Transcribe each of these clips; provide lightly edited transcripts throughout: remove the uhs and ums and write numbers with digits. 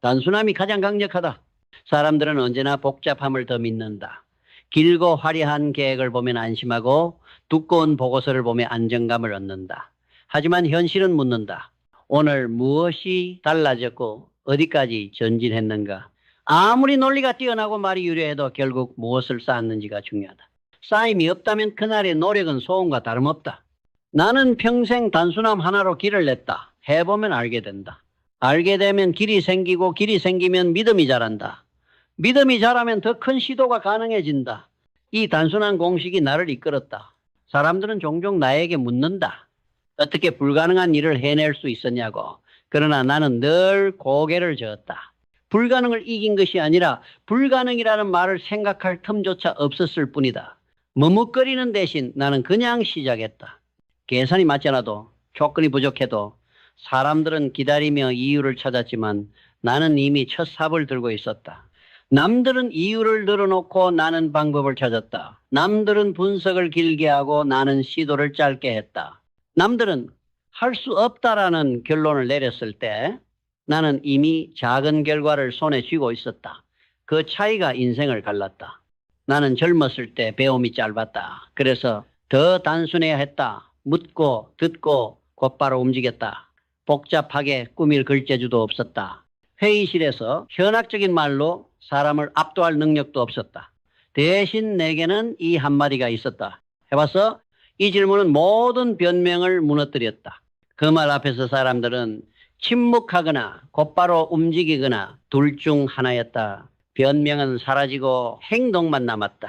단순함이 가장 강력하다. 사람들은 언제나 복잡함을 더 믿는다. 길고 화려한 계획을 보면 안심하고 두꺼운 보고서를 보면 안정감을 얻는다. 하지만 현실은 묻는다. 오늘 무엇이 달라졌고 어디까지 전진했는가? 아무리 논리가 뛰어나고 말이 유려해도 결국 무엇을 쌓았는지가 중요하다. 쌓임이 없다면 그날의 노력은 소음과 다름없다. 나는 평생 단순함 하나로 길을 냈다. 해보면 알게 된다. 알게 되면 길이 생기고 길이 생기면 믿음이 자란다. 믿음이 자라면 더 큰 시도가 가능해진다. 이 단순한 공식이 나를 이끌었다. 사람들은 종종 나에게 묻는다. 어떻게 불가능한 일을 해낼 수 있었냐고. 그러나 나는 늘 고개를 저었다. 불가능을 이긴 것이 아니라 불가능이라는 말을 생각할 틈조차 없었을 뿐이다. 머뭇거리는 대신 나는 그냥 시작했다. 계산이 맞지 않아도 조건이 부족해도 사람들은 기다리며 이유를 찾았지만 나는 이미 첫 삽을 들고 있었다. 남들은 이유를 늘어놓고 나는 방법을 찾았다. 남들은 분석을 길게 하고 나는 시도를 짧게 했다. 남들은 할 수 없다라는 결론을 내렸을 때 나는 이미 작은 결과를 손에 쥐고 있었다. 그 차이가 인생을 갈랐다. 나는 젊었을 때 배움이 짧았다. 그래서 더 단순해야 했다. 묻고 듣고 곧바로 움직였다. 복잡하게 꾸밀 글재주도 없었다. 회의실에서 현학적인 말로 사람을 압도할 능력도 없었다. 대신 내게는 이 한마디가 있었다. 해봐서 이 질문은 모든 변명을 무너뜨렸다. 그 말 앞에서 사람들은 침묵하거나 곧바로 움직이거나 둘 중 하나였다. 변명은 사라지고 행동만 남았다.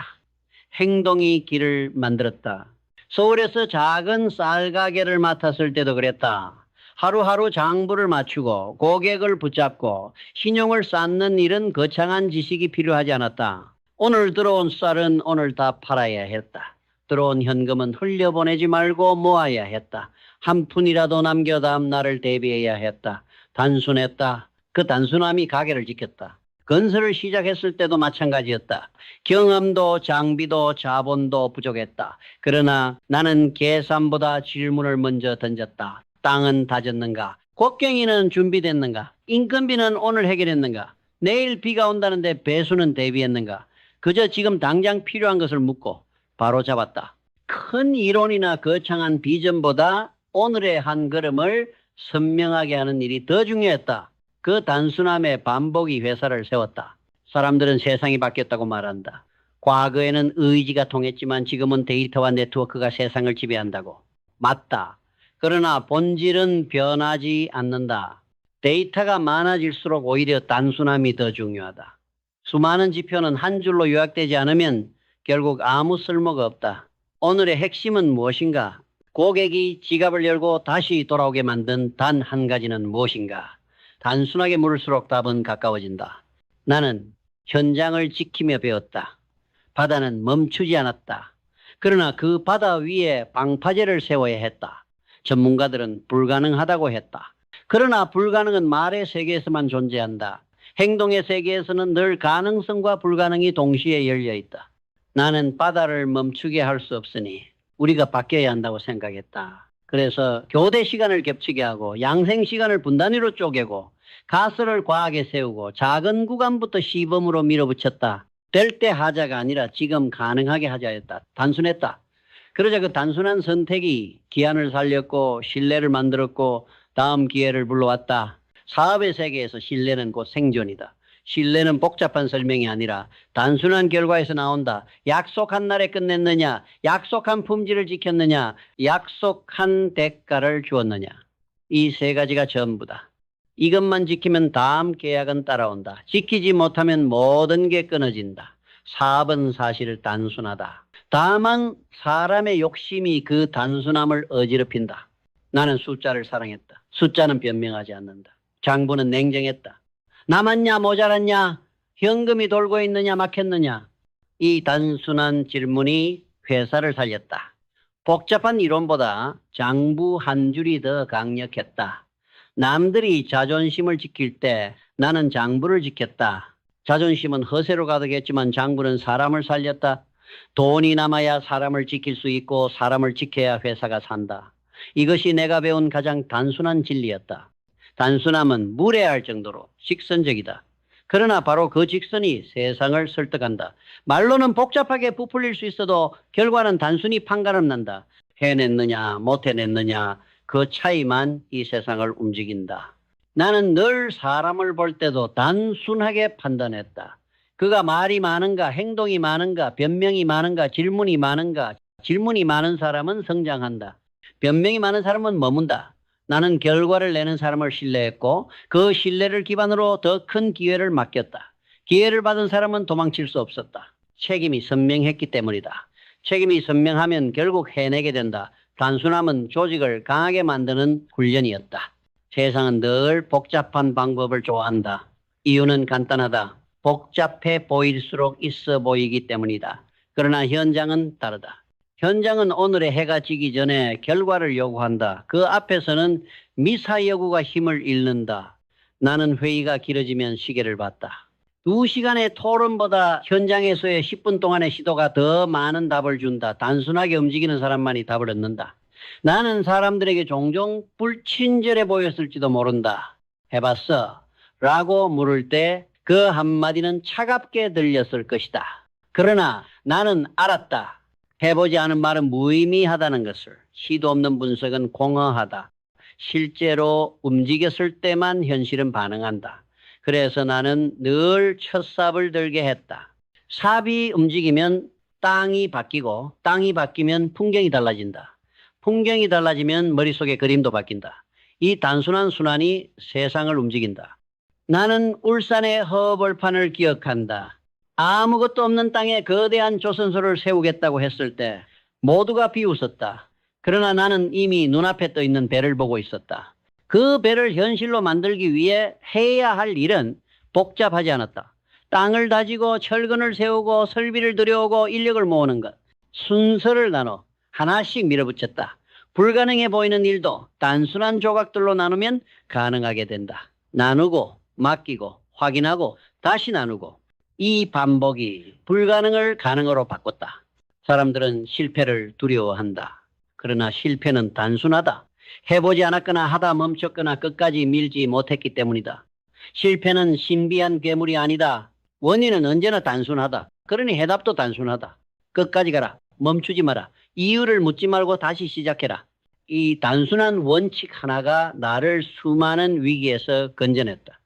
행동이 길을 만들었다. 서울에서 작은 쌀가게를 맡았을 때도 그랬다. 하루하루 장부를 맞추고 고객을 붙잡고 신용을 쌓는 일은 거창한 지식이 필요하지 않았다. 오늘 들어온 쌀은 오늘 다 팔아야 했다. 들어온 현금은 흘려보내지 말고 모아야 했다. 한 푼이라도 남겨 다음 날을 대비해야 했다. 단순했다. 그 단순함이 가게를 지켰다. 건설을 시작했을 때도 마찬가지였다. 경험도 장비도 자본도 부족했다. 그러나 나는 계산보다 질문을 먼저 던졌다. 땅은 다졌는가? 곡괭이는 준비됐는가? 인건비는 오늘 해결했는가? 내일 비가 온다는데 배수는 대비했는가? 그저 지금 당장 필요한 것을 묻고 바로 잡았다. 큰 이론이나 거창한 비전보다 오늘의 한 걸음을 선명하게 하는 일이 더 중요했다. 그 단순함의 반복이 회사를 세웠다. 사람들은 세상이 바뀌었다고 말한다. 과거에는 의지가 통했지만 지금은 데이터와 네트워크가 세상을 지배한다고. 맞다. 그러나 본질은 변하지 않는다. 데이터가 많아질수록 오히려 단순함이 더 중요하다. 수많은 지표는 한 줄로 요약되지 않으면 결국 아무 쓸모가 없다. 오늘의 핵심은 무엇인가? 고객이 지갑을 열고 다시 돌아오게 만든 단 한 가지는 무엇인가? 단순하게 물을수록 답은 가까워진다. 나는 현장을 지키며 배웠다. 바다는 멈추지 않았다. 그러나 그 바다 위에 방파제를 세워야 했다. 전문가들은 불가능하다고 했다. 그러나 불가능은 말의 세계에서만 존재한다. 행동의 세계에서는 늘 가능성과 불가능이 동시에 열려 있다. 나는 바다를 멈추게 할 수 없으니 우리가 바뀌어야 한다고 생각했다. 그래서 교대 시간을 겹치게 하고 양생 시간을 분단위로 쪼개고 가설을 과하게 세우고 작은 구간부터 시범으로 밀어붙였다. 될 때 하자가 아니라 지금 가능하게 하자였다. 단순했다. 그러자 그 단순한 선택이 기한을 살렸고 신뢰를 만들었고 다음 기회를 불러왔다. 사업의 세계에서 신뢰는 곧 생존이다. 신뢰는 복잡한 설명이 아니라 단순한 결과에서 나온다. 약속한 날에 끝냈느냐, 약속한 품질을 지켰느냐, 약속한 대가를 주었느냐. 이 세 가지가 전부다. 이것만 지키면 다음 계약은 따라온다. 지키지 못하면 모든 게 끊어진다. 사업은 사실 단순하다. 다만 사람의 욕심이 그 단순함을 어지럽힌다. 나는 숫자를 사랑했다. 숫자는 변명하지 않는다. 장부는 냉정했다. 남았냐 모자랐냐, 현금이 돌고 있느냐 막혔느냐. 이 단순한 질문이 회사를 살렸다. 복잡한 이론보다 장부 한 줄이 더 강력했다. 남들이 자존심을 지킬 때 나는 장부를 지켰다. 자존심은 허세로 가득했지만 장부는 사람을 살렸다. 돈이 남아야 사람을 지킬 수 있고 사람을 지켜야 회사가 산다. 이것이 내가 배운 가장 단순한 진리였다. 단순함은 무례할 정도로 직선적이다. 그러나 바로 그 직선이 세상을 설득한다. 말로는 복잡하게 부풀릴 수 있어도 결과는 단순히 판가름 난다. 해냈느냐 못 해냈느냐 그 차이만 이 세상을 움직인다. 나는 늘 사람을 볼 때도 단순하게 판단했다. 그가 말이 많은가 행동이 많은가 변명이 많은가 질문이 많은가. 질문이 많은 사람은 성장한다. 변명이 많은 사람은 머문다. 나는 결과를 내는 사람을 신뢰했고 그 신뢰를 기반으로 더 큰 기회를 맡겼다. 기회를 받은 사람은 도망칠 수 없었다. 책임이 선명했기 때문이다. 책임이 선명하면 결국 해내게 된다. 단순함은 조직을 강하게 만드는 훈련이었다. 세상은 늘 복잡한 방법을 좋아한다. 이유는 간단하다. 복잡해 보일수록 있어 보이기 때문이다. 그러나 현장은 다르다. 현장은 오늘의 해가 지기 전에 결과를 요구한다. 그 앞에서는 미사여구가 힘을 잃는다. 나는 회의가 길어지면 시계를 봤다. 2시간의 토론보다 현장에서의 10분 동안의 시도가 더 많은 답을 준다. 단순하게 움직이는 사람만이 답을 얻는다. 나는 사람들에게 종종 불친절해 보였을지도 모른다. 해봤어? 라고 물을 때 그 한마디는 차갑게 들렸을 것이다. 그러나 나는 알았다. 해보지 않은 말은 무의미하다는 것을. 시도 없는 분석은 공허하다. 실제로 움직였을 때만 현실은 반응한다. 그래서 나는 늘 첫 삽을 들게 했다. 삽이 움직이면 땅이 바뀌고 땅이 바뀌면 풍경이 달라진다. 풍경이 달라지면 머릿속의 그림도 바뀐다. 이 단순한 순환이 세상을 움직인다. 나는 울산의 허벌판을 기억한다. 아무것도 없는 땅에 거대한 조선소를 세우겠다고 했을 때 모두가 비웃었다. 그러나 나는 이미 눈앞에 떠 있는 배를 보고 있었다. 그 배를 현실로 만들기 위해 해야 할 일은 복잡하지 않았다. 땅을 다지고 철근을 세우고 설비를 들여오고 인력을 모으는 것. 순서를 나눠 하나씩 밀어붙였다. 불가능해 보이는 일도 단순한 조각들로 나누면 가능하게 된다. 나누고 맡기고 확인하고 다시 나누고 이 반복이 불가능을 가능으로 바꿨다. 사람들은 실패를 두려워한다. 그러나 실패는 단순하다. 해보지 않았거나 하다 멈췄거나 끝까지 밀지 못했기 때문이다. 실패는 신비한 괴물이 아니다. 원인은 언제나 단순하다. 그러니 해답도 단순하다. 끝까지 가라. 멈추지 마라. 이유를 묻지 말고 다시 시작해라. 이 단순한 원칙 하나가 나를 수많은 위기에서 건져냈다.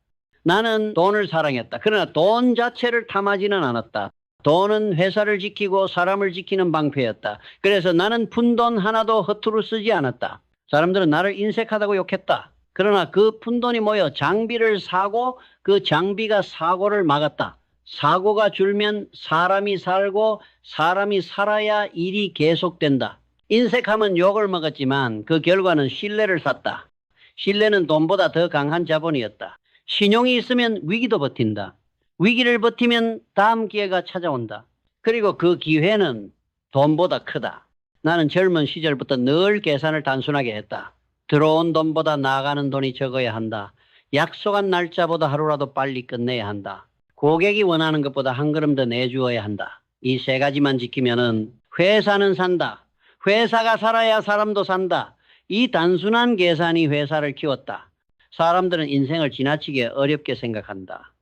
나는 돈을 사랑했다. 그러나 돈 자체를 탐하지는 않았다. 돈은 회사를 지키고 사람을 지키는 방패였다. 그래서 나는 푼돈 하나도 허투루 쓰지 않았다. 사람들은 나를 인색하다고 욕했다. 그러나 그 푼돈이 모여 장비를 사고 그 장비가 사고를 막았다. 사고가 줄면 사람이 살고 사람이 살아야 일이 계속된다. 인색하면 욕을 먹었지만 그 결과는 신뢰를 샀다. 신뢰는 돈보다 더 강한 자본이었다. 신용이 있으면 위기도 버틴다. 위기를 버티면 다음 기회가 찾아온다. 그리고 그 기회는 돈보다 크다. 나는 젊은 시절부터 늘 계산을 단순하게 했다. 들어온 돈보다 나가는 돈이 적어야 한다. 약속한 날짜보다 하루라도 빨리 끝내야 한다. 고객이 원하는 것보다 한 걸음 더 내주어야 한다. 이 세 가지만 지키면은 회사는 산다. 회사가 살아야 사람도 산다. 이 단순한 계산이 회사를 키웠다. 사람들은 인생을 지나치게 어렵게 생각한다.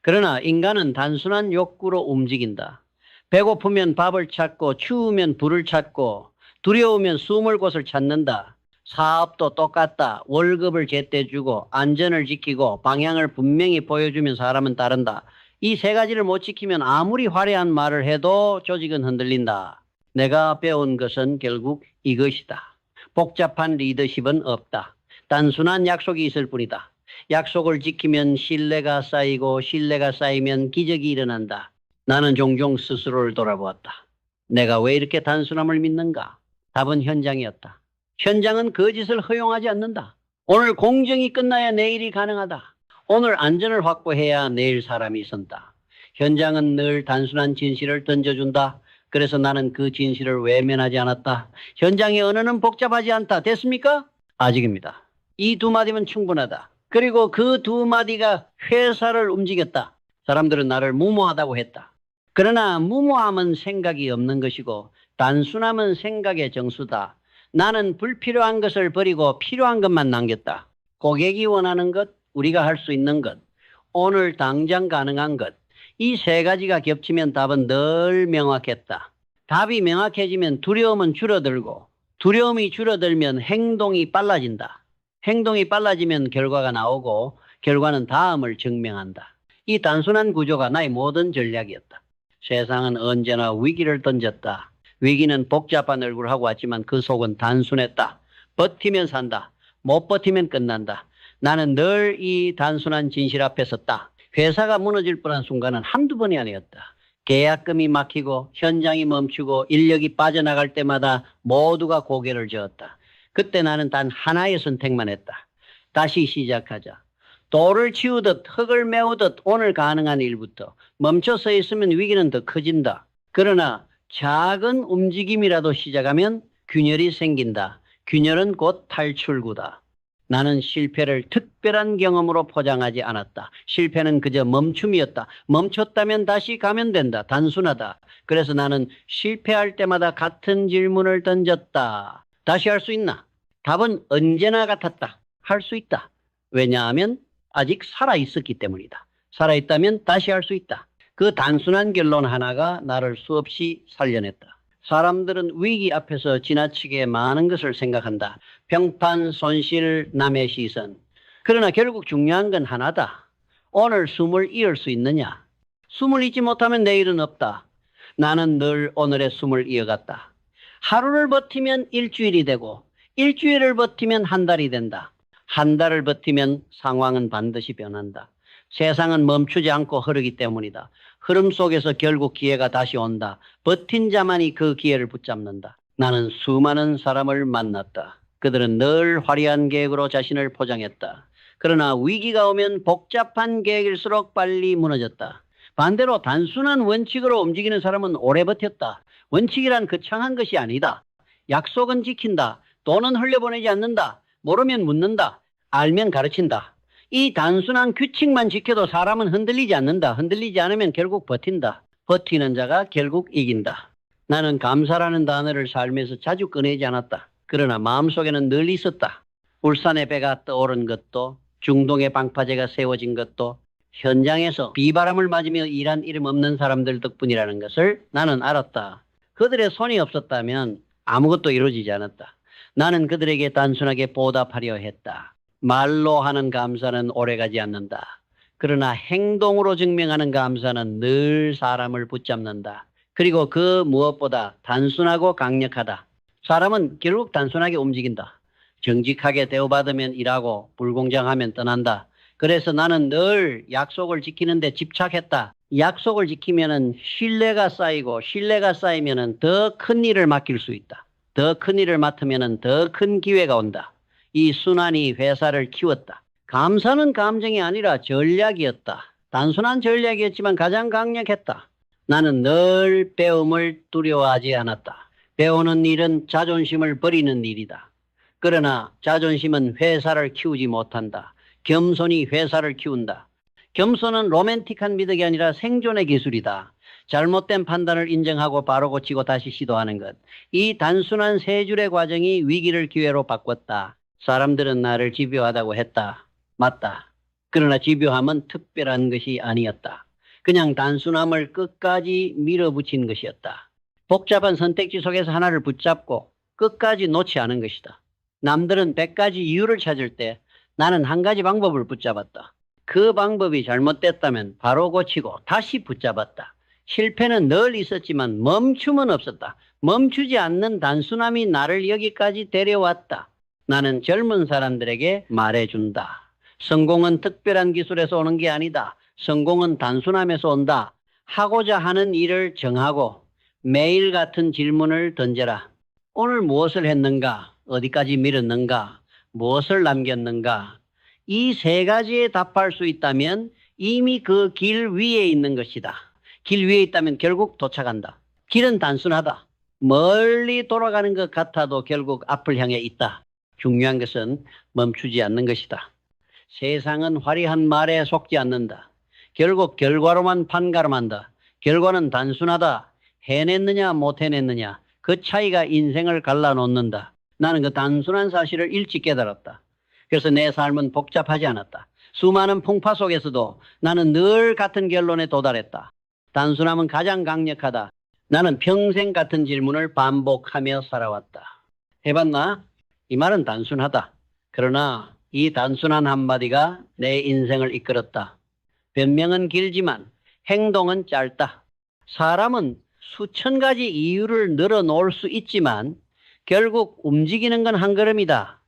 그러나 인간은 단순한 욕구로 움직인다. 배고프면 밥을 찾고 추우면 불을 찾고 두려우면 숨을 곳을 찾는다. 사업도 똑같다. 월급을 제때 주고 안전을 지키고 방향을 분명히 보여주면 사람은 따른다. 이 세 가지를 못 지키면 아무리 화려한 말을 해도 조직은 흔들린다. 내가 배운 것은 결국 이것이다. 복잡한 리더십은 없다. 단순한 약속이 있을 뿐이다. 약속을 지키면 신뢰가 쌓이고 신뢰가 쌓이면 기적이 일어난다. 나는 종종 스스로를 돌아보았다. 내가 왜 이렇게 단순함을 믿는가? 답은 현장이었다. 현장은 거짓을 허용하지 않는다. 오늘 공정이 끝나야 내일이 가능하다. 오늘 안전을 확보해야 내일 사람이 선다. 현장은 늘 단순한 진실을 던져준다. 그래서 나는 그 진실을 외면하지 않았다. 현장의 언어는 복잡하지 않다. 됐습니까? 아직입니다. 이 두 마디면 충분하다. 그리고 그 두 마디가 회사를 움직였다. 사람들은 나를 무모하다고 했다. 그러나 무모함은 생각이 없는 것이고 단순함은 생각의 정수다. 나는 불필요한 것을 버리고 필요한 것만 남겼다. 고객이 원하는 것, 우리가 할 수 있는 것, 오늘 당장 가능한 것, 이 세 가지가 겹치면 답은 늘 명확했다. 답이 명확해지면 두려움은 줄어들고 두려움이 줄어들면 행동이 빨라진다. 행동이 빨라지면 결과가 나오고 결과는 다음을 증명한다. 이 단순한 구조가 나의 모든 전략이었다. 세상은 언제나 위기를 던졌다. 위기는 복잡한 얼굴을 하고 왔지만 그 속은 단순했다. 버티면 산다. 못 버티면 끝난다. 나는 늘 이 단순한 진실 앞에 섰다. 회사가 무너질 뻔한 순간은 한두 번이 아니었다. 계약금이 막히고 현장이 멈추고 인력이 빠져나갈 때마다 모두가 고개를 저었다. 그때 나는 단 하나의 선택만 했다. 다시 시작하자. 돌을 치우듯 흙을 메우듯 오늘 가능한 일부터 멈춰 서 있으면 위기는 더 커진다. 그러나 작은 움직임이라도 시작하면 균열이 생긴다. 균열은 곧 탈출구다. 나는 실패를 특별한 경험으로 포장하지 않았다. 실패는 그저 멈춤이었다. 멈췄다면 다시 가면 된다. 단순하다. 그래서 나는 실패할 때마다 같은 질문을 던졌다. 다시 할 수 있나? 답은 언제나 같았다. 할 수 있다. 왜냐하면 아직 살아있었기 때문이다. 살아있다면 다시 할 수 있다. 그 단순한 결론 하나가 나를 수없이 살려냈다. 사람들은 위기 앞에서 지나치게 많은 것을 생각한다. 평판, 손실, 남의 시선. 그러나 결국 중요한 건 하나다. 오늘 숨을 이을 수 있느냐? 숨을 잇지 못하면 내일은 없다. 나는 늘 오늘의 숨을 이어갔다. 하루를 버티면 일주일이 되고 일주일을 버티면 한 달이 된다. 한 달을 버티면 상황은 반드시 변한다. 세상은 멈추지 않고 흐르기 때문이다. 흐름 속에서 결국 기회가 다시 온다. 버틴 자만이 그 기회를 붙잡는다. 나는 수많은 사람을 만났다. 그들은 늘 화려한 계획으로 자신을 포장했다. 그러나 위기가 오면 복잡한 계획일수록 빨리 무너졌다. 반대로 단순한 원칙으로 움직이는 사람은 오래 버텼다. 원칙이란 거창한 것이 아니다. 약속은 지킨다. 돈은 흘려보내지 않는다. 모르면 묻는다. 알면 가르친다. 이 단순한 규칙만 지켜도 사람은 흔들리지 않는다. 흔들리지 않으면 결국 버틴다. 버티는 자가 결국 이긴다. 나는 감사라는 단어를 삶에서 자주 꺼내지 않았다. 그러나 마음속에는 늘 있었다. 울산의 배가 떠오른 것도, 중동의 방파제가 세워진 것도, 현장에서 비바람을 맞으며 일한 이름 없는 사람들 덕분이라는 것을 나는 알았다. 그들의 손이 없었다면 아무것도 이루어지지 않았다. 나는 그들에게 단순하게 보답하려 했다. 말로 하는 감사는 오래가지 않는다. 그러나 행동으로 증명하는 감사는 늘 사람을 붙잡는다. 그리고 그 무엇보다 단순하고 강력하다. 사람은 결국 단순하게 움직인다. 정직하게 대우받으면 일하고 불공정하면 떠난다. 그래서 나는 늘 약속을 지키는 데 집착했다. 약속을 지키면은 신뢰가 쌓이고 신뢰가 쌓이면은 더 큰 일을 맡길 수 있다. 더 큰 일을 맡으면은 더 큰 기회가 온다. 이 순환이 회사를 키웠다. 감사는 감정이 아니라 전략이었다. 단순한 전략이었지만 가장 강력했다. 나는 늘 배움을 두려워하지 않았다. 배우는 일은 자존심을 버리는 일이다. 그러나 자존심은 회사를 키우지 못한다. 겸손이 회사를 키운다. 겸손은 로맨틱한 미덕이 아니라 생존의 기술이다. 잘못된 판단을 인정하고 바로 고치고 다시 시도하는 것. 이 단순한 세 줄의 과정이 위기를 기회로 바꿨다. 사람들은 나를 집요하다고 했다. 맞다. 그러나 집요함은 특별한 것이 아니었다. 그냥 단순함을 끝까지 밀어붙인 것이었다. 복잡한 선택지 속에서 하나를 붙잡고 끝까지 놓지 않은 것이다. 남들은 100가지 이유를 찾을 때 나는 한 가지 방법을 붙잡았다. 그 방법이 잘못됐다면 바로 고치고 다시 붙잡았다. 실패는 늘 있었지만 멈춤은 없었다. 멈추지 않는 단순함이 나를 여기까지 데려왔다. 나는 젊은 사람들에게 말해준다. 성공은 특별한 기술에서 오는 게 아니다. 성공은 단순함에서 온다. 하고자 하는 일을 정하고 매일 같은 질문을 던져라. 오늘 무엇을 했는가? 어디까지 밀었는가? 무엇을 남겼는가? 이 세 가지에 답할 수 있다면 이미 그 길 위에 있는 것이다. 길 위에 있다면 결국 도착한다. 길은 단순하다. 멀리 돌아가는 것 같아도 결국 앞을 향해 있다. 중요한 것은 멈추지 않는 것이다. 세상은 화려한 말에 속지 않는다. 결국 결과로만 판가름한다. 결과는 단순하다. 해냈느냐 못 해냈느냐. 그 차이가 인생을 갈라놓는다. 나는 그 단순한 사실을 일찍 깨달았다. 그래서 내 삶은 복잡하지 않았다. 수많은 풍파 속에서도 나는 늘 같은 결론에 도달했다. 단순함은 가장 강력하다. 나는 평생 같은 질문을 반복하며 살아왔다. 해봤나? 이 말은 단순하다. 그러나 이 단순한 한마디가 내 인생을 이끌었다. 변명은 길지만 행동은 짧다. 사람은 수천 가지 이유를 늘어놓을 수 있지만 결국 움직이는 건 한 걸음이다.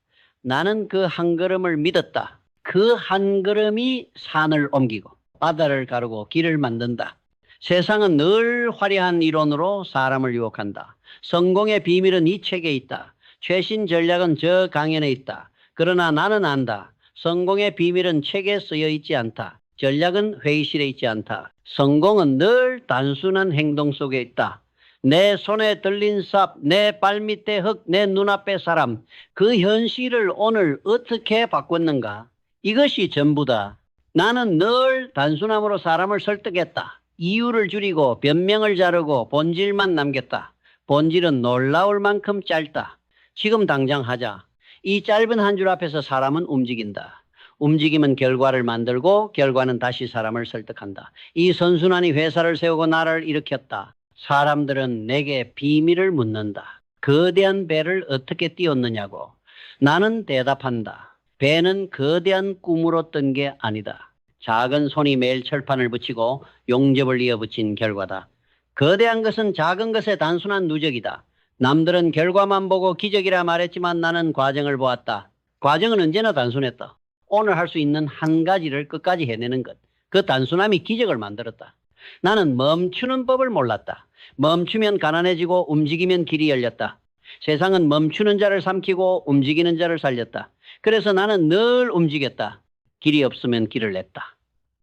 나는 그 한 걸음을 믿었다. 그 한 걸음이 산을 옮기고 바다를 가르고 길을 만든다. 세상은 늘 화려한 이론으로 사람을 유혹한다. 성공의 비밀은 이 책에 있다. 최신 전략은 저 강연에 있다. 그러나 나는 안다. 성공의 비밀은 책에 쓰여 있지 않다. 전략은 회의실에 있지 않다. 성공은 늘 단순한 행동 속에 있다. 내 손에 들린 삽, 내 발밑에 흙, 내 눈앞의 사람, 그 현실을 오늘 어떻게 바꿨는가? 이것이 전부다. 나는 늘 단순함으로 사람을 설득했다. 이유를 줄이고 변명을 자르고 본질만 남겼다. 본질은 놀라울 만큼 짧다. 지금 당장 하자. 이 짧은 한 줄 앞에서 사람은 움직인다. 움직임은 결과를 만들고 결과는 다시 사람을 설득한다. 이 선순환이 회사를 세우고 나라를 일으켰다. 사람들은 내게 비밀을 묻는다. 거대한 배를 어떻게 띄웠느냐고. 나는 대답한다. 배는 거대한 꿈으로 뜬 게 아니다. 작은 손이 매일 철판을 붙이고 용접을 이어붙인 결과다. 거대한 것은 작은 것의 단순한 누적이다. 남들은 결과만 보고 기적이라 말했지만 나는 과정을 보았다. 과정은 언제나 단순했다. 오늘 할 수 있는 한 가지를 끝까지 해내는 것. 그 단순함이 기적을 만들었다. 나는 멈추는 법을 몰랐다. 멈추면 가난해지고 움직이면 길이 열렸다. 세상은 멈추는 자를 삼키고 움직이는 자를 살렸다. 그래서 나는 늘 움직였다. 길이 없으면 길을 냈다.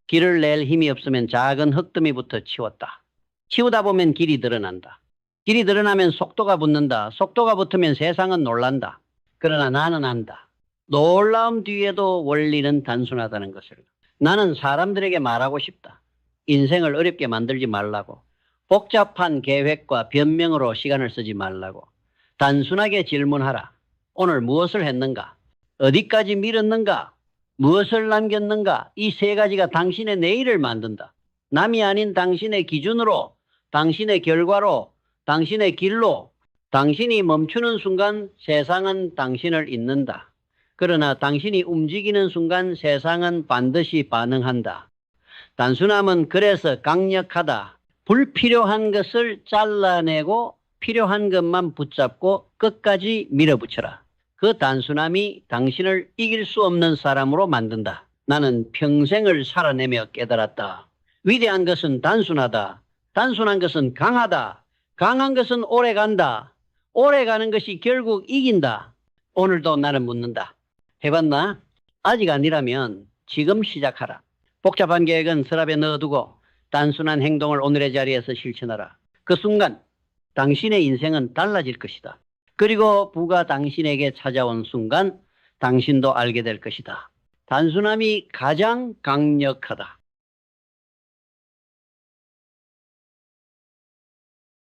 길을 낼 힘이 없으면 작은 흙더미부터 치웠다. 치우다 보면 길이 드러난다. 길이 드러나면 속도가 붙는다. 속도가 붙으면 세상은 놀란다. 그러나 나는 안다. 놀라움 뒤에도 원리는 단순하다는 것을. 나는 사람들에게 말하고 싶다. 인생을 어렵게 만들지 말라고. 복잡한 계획과 변명으로 시간을 쓰지 말라고. 단순하게 질문하라. 오늘 무엇을 했는가? 어디까지 밀었는가? 무엇을 남겼는가? 이 세 가지가 당신의 내일을 만든다. 남이 아닌 당신의 기준으로, 당신의 결과로, 당신의 길로, 당신이 멈추는 순간 세상은 당신을 잇는다. 그러나 당신이 움직이는 순간 세상은 반드시 반응한다. 단순함은 그래서 강력하다. 불필요한 것을 잘라내고 필요한 것만 붙잡고 끝까지 밀어붙여라. 그 단순함이 당신을 이길 수 없는 사람으로 만든다. 나는 평생을 살아내며 깨달았다. 위대한 것은 단순하다. 단순한 것은 강하다. 강한 것은 오래간다. 오래가는 것이 결국 이긴다. 오늘도 나는 묻는다. 해봤나? 아직 아니라면 지금 시작하라. 복잡한 계획은 서랍에 넣어두고 단순한 행동을 오늘의 자리에서 실천하라. 그 순간 당신의 인생은 달라질 것이다. 그리고 부가 당신에게 찾아온 순간 당신도 알게 될 것이다. 단순함이 가장 강력하다.